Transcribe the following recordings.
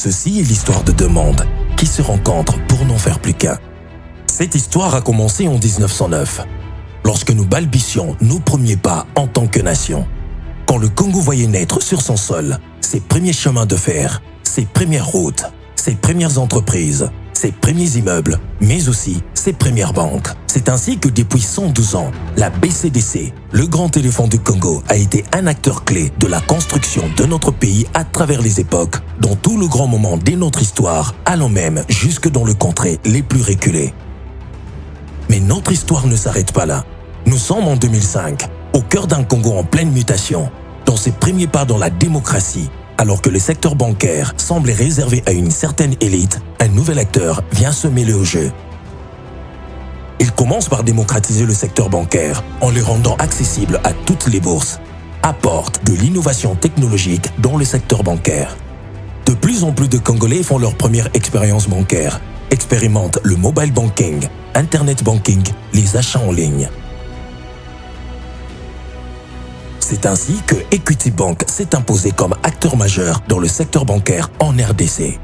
Ceci est l'histoire de deux mondes qui se rencontrent pour n'en faire plus qu'un. Cette histoire a commencé en 1909, lorsque nous balbutions nos premiers pas en tant que nation. Quand le Congo voyait naître sur son sol ses premiers chemins de fer, ses premières routes, ses premières entreprises, ses premiers immeubles, mais aussi ses premières banques. C'est ainsi que depuis 112 ans, la BCDC, le grand éléphant du Congo, a été un acteur clé de la construction de notre pays à travers les époques, dans tout le grand moment de notre histoire, allant même jusque dans les contrées les plus reculées. Mais notre histoire ne s'arrête pas là. Nous sommes en 2005, au cœur d'un Congo en pleine mutation, dans ses premiers pas dans la démocratie. Alors que le secteur bancaire semblait réservé à une certaine élite, un nouvel acteur vient se mêler au jeu. Il commence par démocratiser le secteur bancaire en le rendant accessible à toutes les bourses, apporte de l'innovation technologique dans le secteur bancaire. De plus en plus de Congolais font leur première expérience bancaire, expérimentent le mobile banking, internet banking, les achats en ligne. C'est ainsi que Equity Bank s'est imposé comme acteur majeur dans le secteur bancaire en RDC.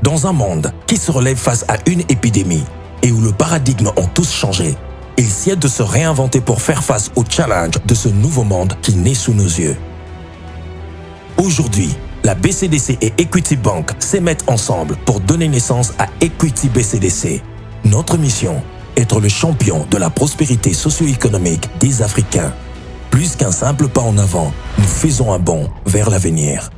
Dans un monde qui se relève face à une épidémie et où le paradigme ont tous changé, il s'y est de se réinventer pour faire face au challenge de ce nouveau monde qui naît sous nos yeux. Aujourd'hui, la BCDC et Equity Bank s'émettent ensemble pour donner naissance à Equity BCDC. Notre mission, être le champion de la prospérité socio-économique des Africains. Plus qu'un simple pas en avant, nous faisons un bond vers l'avenir.